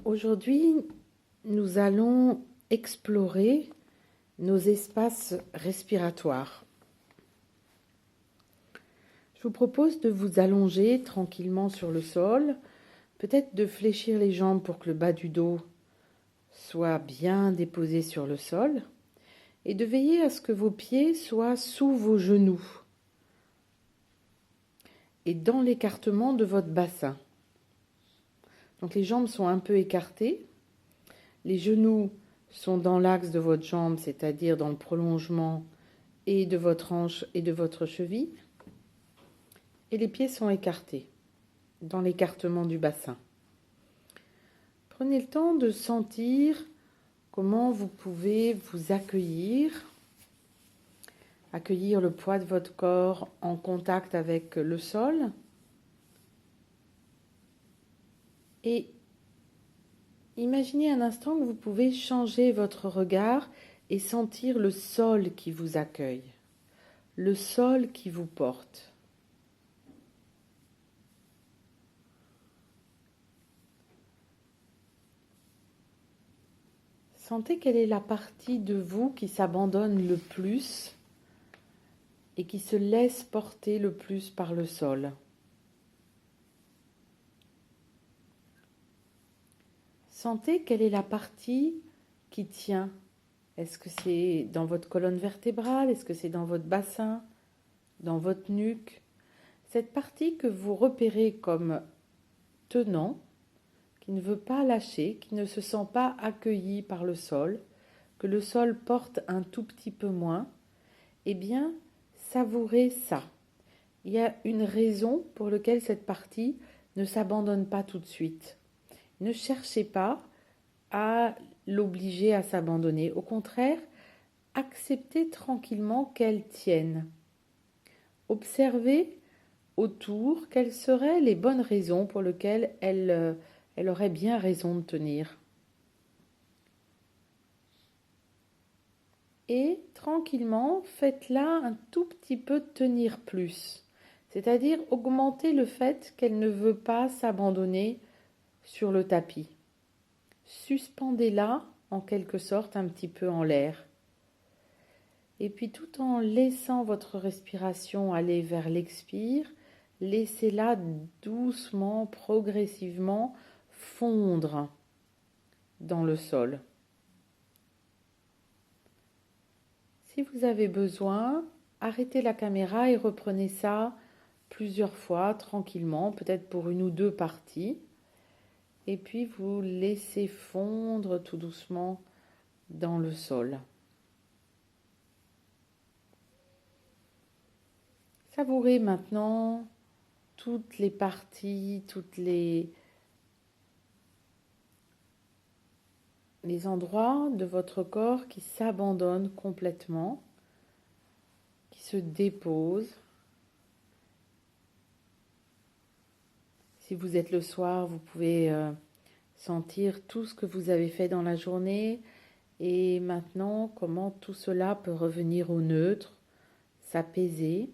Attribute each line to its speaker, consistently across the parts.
Speaker 1: Aujourd'hui, nous allons explorer nos espaces respiratoires. Je vous propose de vous allonger tranquillement sur le sol, peut-être de fléchir les jambes pour que le bas du dos soit bien déposé sur le sol et de veiller à ce que vos pieds soient sous vos genoux et dans l'écartement de votre bassin. Donc les jambes sont un peu écartées, les genoux sont dans l'axe de votre jambe, c'est-à-dire dans le prolongement et de votre hanche et de votre cheville. Et les pieds sont écartés dans l'écartement du bassin. Prenez le temps de sentir comment vous pouvez vous accueillir le poids de votre corps en contact avec le sol et imaginez un instant que vous pouvez changer votre regard et sentir le sol qui vous accueille, le sol qui vous porte. Sentez quelle est la partie de vous qui s'abandonne le plus et qui se laisse porter le plus par le sol. Sentez quelle est la partie qui tient. Est-ce que c'est dans votre colonne vertébrale? Est-ce que c'est dans votre bassin? Dans votre nuque? Cette partie que vous repérez comme tenant, qui ne veut pas lâcher, qui ne se sent pas accueilli par le sol, que le sol porte un tout petit peu moins, eh bien, savourez ça. Il y a une raison pour laquelle cette partie ne s'abandonne pas tout de suite. Ne cherchez pas à l'obliger à s'abandonner. Au contraire, acceptez tranquillement qu'elle tienne. Observez autour quelles seraient les bonnes raisons pour lesquelles elle aurait bien raison de tenir. Et tranquillement, faites-la un tout petit peu tenir plus. C'est-à-dire augmenter le fait qu'elle ne veut pas s'abandonner sur le tapis. Suspendez-la en quelque sorte un petit peu en l'air. Et puis tout en laissant votre respiration aller vers l'expire, laissez-la doucement, progressivement fondre dans le sol. Si vous avez besoin, arrêtez la caméra et reprenez ça plusieurs fois tranquillement, peut-être pour une ou deux parties. Et puis vous laissez fondre tout doucement dans le sol. Savourez maintenant toutes les parties, toutes les endroits de votre corps qui s'abandonnent complètement, qui se déposent. Si vous êtes le soir, vous pouvez sentir tout ce que vous avez fait dans la journée et maintenant comment tout cela peut revenir au neutre, s'apaiser.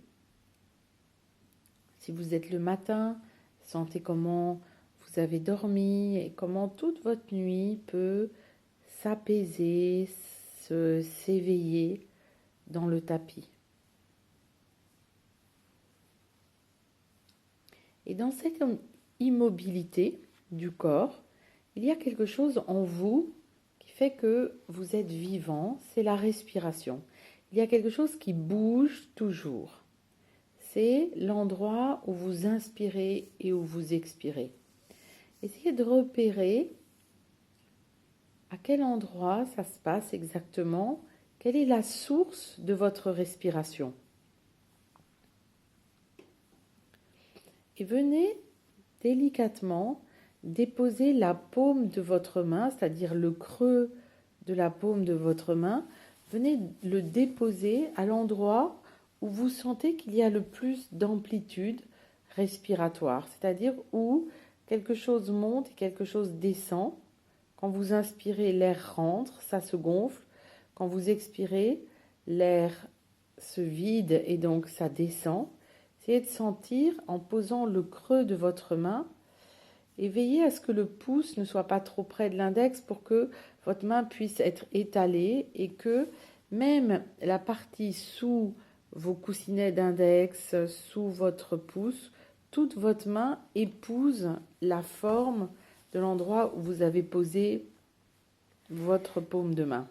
Speaker 1: Si vous êtes le matin, sentez comment vous avez dormi et comment toute votre nuit peut s'apaiser, s'éveiller dans le tapis. Et dans cette immobilité du corps, il y a quelque chose en vous qui fait que vous êtes vivant, c'est la respiration. Il y a quelque chose qui bouge toujours. C'est l'endroit où vous inspirez et où vous expirez. Essayez de repérer à quel endroit ça se passe exactement, quelle est la source de votre respiration. Et venez délicatement déposer la paume de votre main, c'est-à-dire le creux de la paume de votre main, venez le déposer à l'endroit où vous sentez qu'il y a le plus d'amplitude respiratoire, c'est-à-dire où quelque chose monte et quelque chose descend. Quand vous inspirez, l'air rentre, ça se gonfle. Quand vous expirez, l'air se vide et donc ça descend. Essayez de sentir en posant le creux de votre main Et veillez à ce que le pouce ne soit pas trop près de l'index pour que votre main puisse être étalée et que même la partie sous vos coussinets d'index, sous votre pouce, toute votre main épouse la forme de l'endroit où vous avez posé votre paume de main.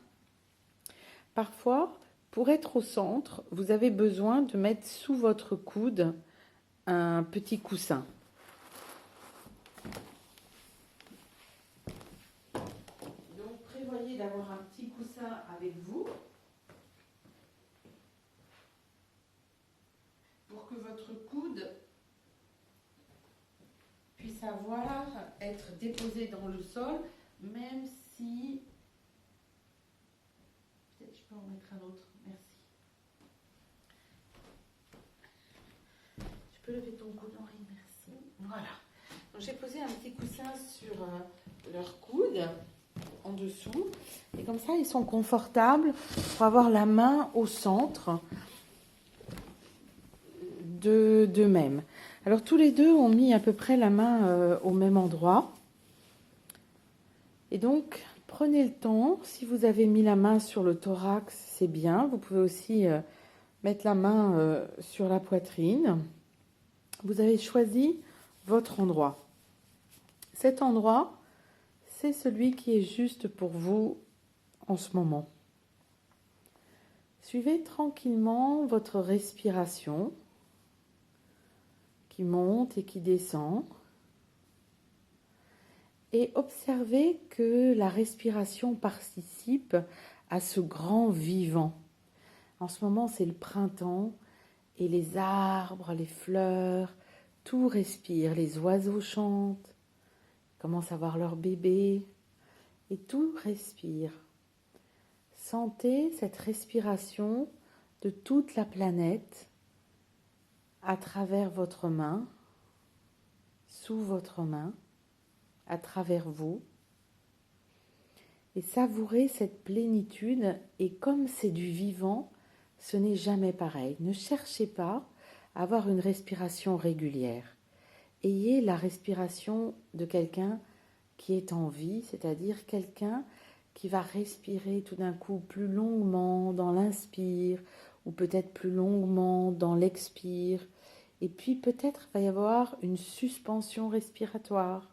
Speaker 1: Parfois, pour être au centre, vous avez besoin de mettre sous votre coude un petit coussin. Donc, prévoyez d'avoir un petit coussin avec vous pour que votre coude puisse être déposé dans le sol, même si... Peut-être je peux en mettre un autre, merci. Tu peux lever ton coude, Henri, merci. Voilà. Donc, j'ai posé un petit coussin sur leur coude, en dessous, et comme ça, ils sont confortables pour avoir la main au centre d'eux-mêmes. Alors, tous les deux ont mis à peu près la main au même endroit. Et donc, prenez le temps. Si vous avez mis la main sur le thorax, c'est bien. Vous pouvez aussi mettre la main sur la poitrine. Vous avez choisi votre endroit. Cet endroit, c'est celui qui est juste pour vous en ce moment. Suivez tranquillement votre respiration qui monte et qui descend. Et observez que la respiration participe à ce grand vivant. En ce moment, c'est le printemps et les arbres, les fleurs, tout respire. Les oiseaux chantent, commencent à voir leur bébé et tout respire. Sentez cette respiration de toute la planète à travers votre main, sous votre main, à travers vous. Et savourez cette plénitude. Et comme c'est du vivant, ce n'est jamais pareil. Ne cherchez pas à avoir une respiration régulière. Ayez la respiration de quelqu'un qui est en vie, c'est-à-dire quelqu'un qui va respirer tout d'un coup plus longuement dans l'inspire ou peut-être plus longuement dans l'expire. Et puis peut-être va y avoir une suspension respiratoire.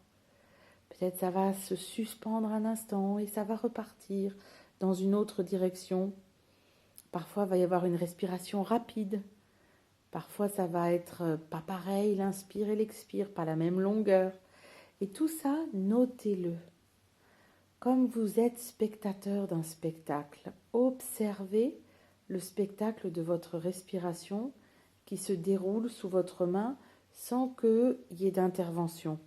Speaker 1: Peut-être ça va se suspendre un instant et ça va repartir dans une autre direction. Parfois, il va y avoir une respiration rapide. Parfois, ça va être pas pareil, l'inspire et l'expire, pas la même longueur. Et tout ça, notez-le. Comme vous êtes spectateur d'un spectacle, observez le spectacle de votre respiration qui se déroule sous votre main sans qu'il y ait d'intervention.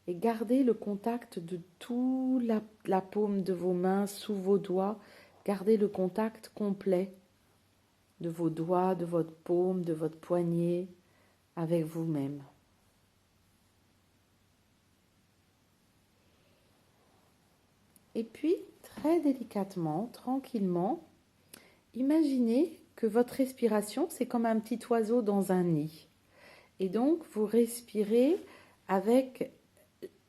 Speaker 1: Et gardez le contact de toute la paume de vos mains sous vos doigts. Gardez le contact complet de vos doigts, de votre paume, de votre poignet avec vous-même. Et puis, très délicatement, tranquillement, imaginez que votre respiration, c'est comme un petit oiseau dans un nid. Et donc, vous respirez avec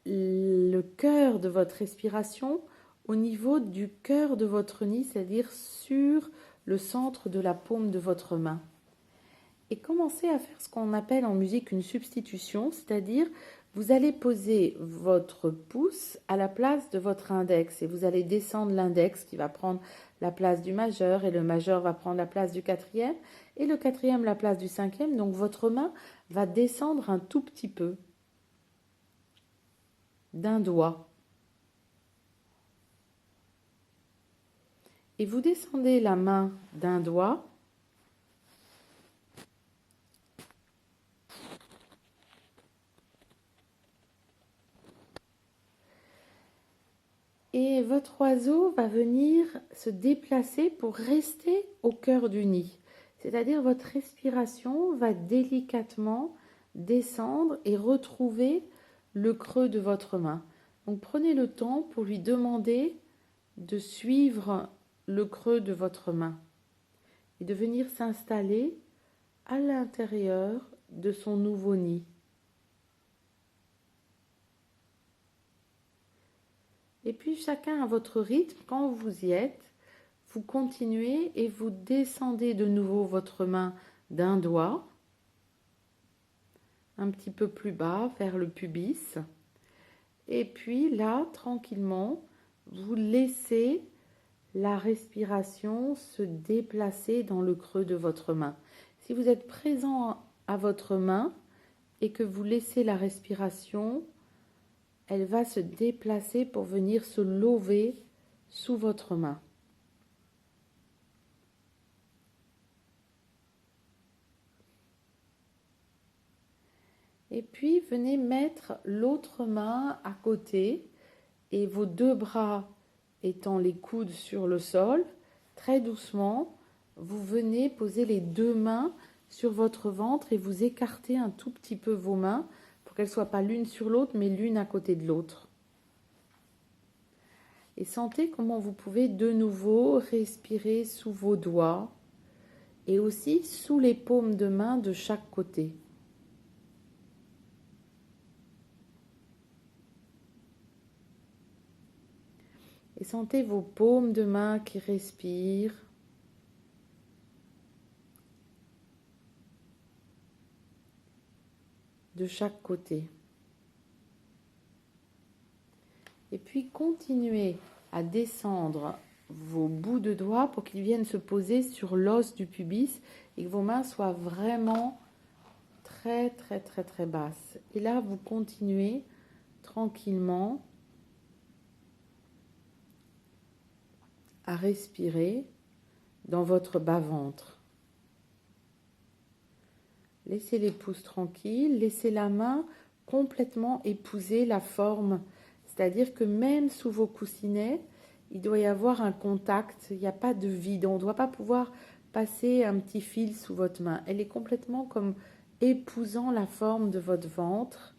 Speaker 1: le cœur de votre respiration au niveau du cœur de votre nid, c'est-à-dire sur le centre de la paume de votre main. Et commencez à faire ce qu'on appelle en musique une substitution, c'est-à-dire vous allez poser votre pouce à la place de votre index et vous allez descendre l'index qui va prendre la place du majeur et le majeur va prendre la place du quatrième et le quatrième la place du cinquième. Donc votre main va descendre un tout petit peu d'un doigt. Et vous descendez la main d'un doigt et votre oiseau va venir se déplacer pour rester au cœur du nid. C'est-à-dire votre respiration va délicatement descendre et retrouver le creux de votre main. Donc prenez le temps pour lui demander de suivre le creux de votre main et de venir s'installer à l'intérieur de son nouveau nid. Et puis chacun à votre rythme, quand vous y êtes, vous continuez et vous descendez de nouveau votre main d'un doigt, un petit peu plus bas vers le pubis. Et puis là, tranquillement, vous laissez la respiration se déplacer dans le creux de votre main. Si vous êtes présent à votre main et que vous laissez la respiration, elle va se déplacer pour venir se lever sous votre main. Et puis, venez mettre l'autre main à côté et vos deux bras étant les coudes sur le sol, très doucement, vous venez poser les deux mains sur votre ventre et vous écartez un tout petit peu vos mains pour qu'elles ne soient pas l'une sur l'autre, mais l'une à côté de l'autre. Et sentez comment vous pouvez de nouveau respirer sous vos doigts et aussi sous les paumes de main de chaque côté. Et sentez vos paumes de main qui respirent. De chaque côté. Et puis continuez à descendre vos bouts de doigts pour qu'ils viennent se poser sur l'os du pubis et que vos mains soient vraiment très très très très basses. Et là, vous continuez tranquillement à respirer dans votre bas-ventre. Laissez les pouces tranquilles, laissez la main complètement épouser la forme. C'est-à-dire que même sous vos coussinets, il doit y avoir un contact, il n'y a pas de vide. On ne doit pas pouvoir passer un petit fil sous votre main. Elle est complètement comme épousant la forme de votre ventre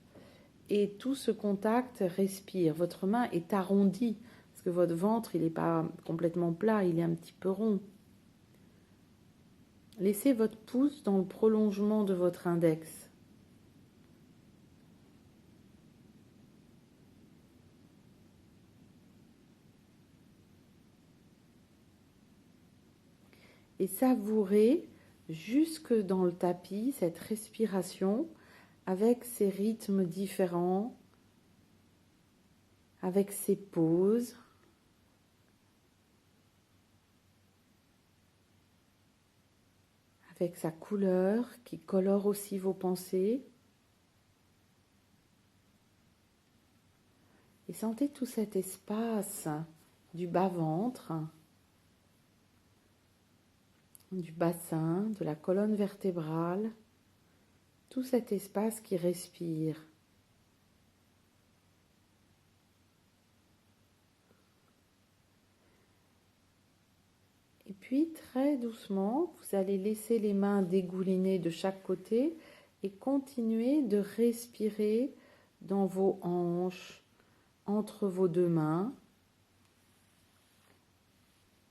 Speaker 1: et tout ce contact respire. Votre main est arrondie parce que votre ventre, il n'est pas complètement plat, il est un petit peu rond. Laissez votre pouce dans le prolongement de votre index. Et savourez jusque dans le tapis cette respiration avec ses rythmes différents, avec ses pauses, avec sa couleur qui colore aussi vos pensées. Et sentez tout cet espace du bas-ventre, du bassin, de la colonne vertébrale, tout cet espace qui respire. Et puis très doucement, vous allez laisser les mains dégouliner de chaque côté et continuer de respirer dans vos hanches, entre vos deux mains.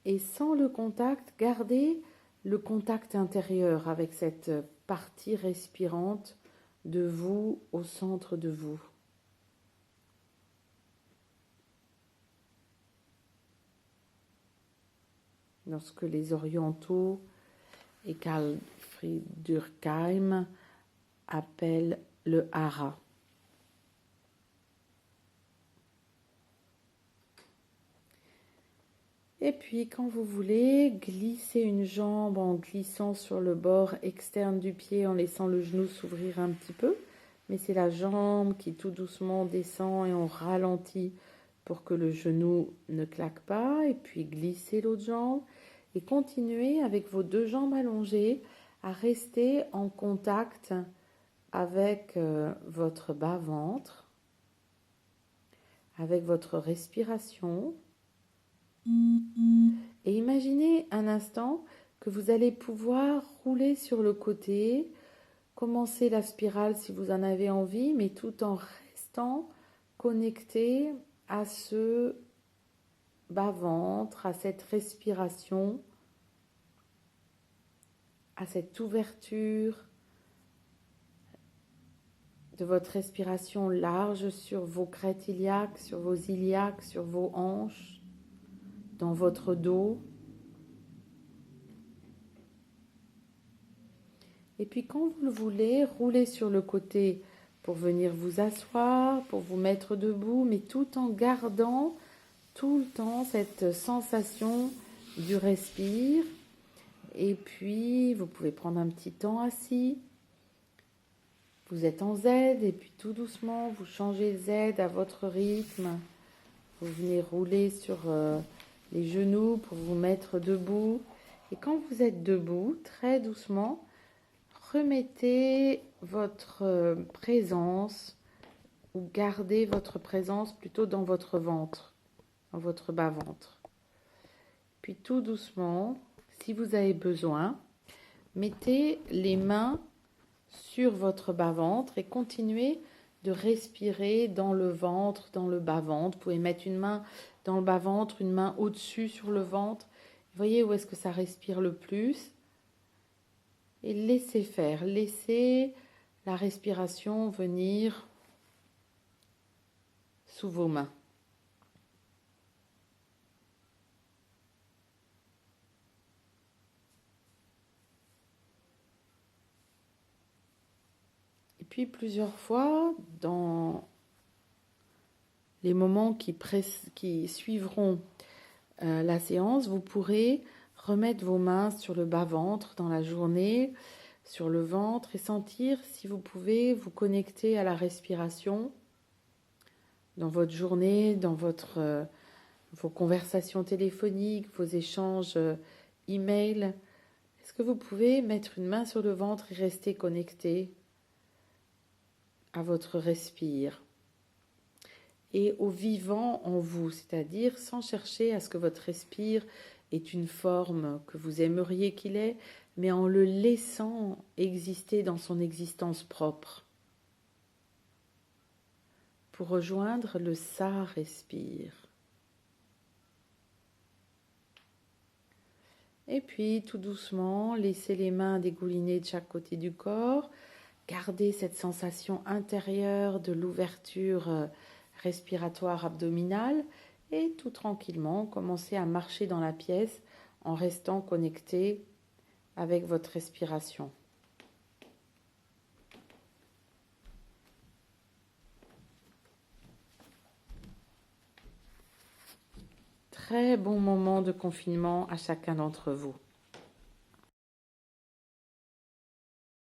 Speaker 1: Et sans le contact, gardez le contact intérieur avec cette partie respirante de vous au centre de vous. Lorsque les orientaux et Karl Friedrich Durkheim appellent le hara. Et puis, quand vous voulez, glissez une jambe en glissant sur le bord externe du pied en laissant le genou s'ouvrir un petit peu. Mais c'est la jambe qui tout doucement descend et on ralentit pour que le genou ne claque pas. Et puis, glissez l'autre jambe et continuez avec vos deux jambes allongées à rester en contact avec votre bas-ventre, avec votre respiration. Et imaginez un instant que vous allez pouvoir rouler sur le côté, commencer la spirale si vous en avez envie, mais tout en restant connecté à ce bas-ventre, à cette respiration, à cette ouverture de votre respiration large sur vos crêtes iliaques, sur vos iliaques, sur vos hanches, dans votre dos. Et puis quand vous le voulez, roulez sur le côté pour venir vous asseoir, pour vous mettre debout, mais tout en gardant tout le temps cette sensation du respire. Et puis vous pouvez prendre un petit temps assis. Vous êtes en Z et puis tout doucement vous changez Z à votre rythme. Vous venez rouler sur les genoux pour vous mettre debout. Et quand vous êtes debout, très doucement, remettez votre présence ou gardez votre présence plutôt dans votre ventre, dans votre bas-ventre. Puis tout doucement, si vous avez besoin, mettez les mains sur votre bas-ventre et continuez de respirer dans le ventre, dans le bas-ventre. Vous pouvez mettre une main dans le bas-ventre, une main au-dessus sur le ventre. Vous voyez où est-ce que ça respire le plus. Et laissez faire, laissez la respiration venir sous vos mains. Et puis plusieurs fois, dans les moments qui suivront la séance, vous pourrez remettre vos mains sur le bas-ventre dans la journée, sur le ventre et sentir si vous pouvez vous connecter à la respiration dans votre journée, dans vos conversations téléphoniques, vos échanges email. Est-ce que vous pouvez mettre une main sur le ventre et rester connecté à votre respire et au vivant en vous, c'est-à-dire sans chercher à ce que votre respire ait une forme que vous aimeriez qu'il ait, mais en le laissant exister dans son existence propre. Pour rejoindre le ça respire. Et puis tout doucement, laissez les mains dégouliner de chaque côté du corps. Gardez cette sensation intérieure de l'ouverture respiratoire abdominale et tout tranquillement, commencez à marcher dans la pièce en restant connecté avec votre respiration. Très bon moment de confinement à chacun d'entre vous.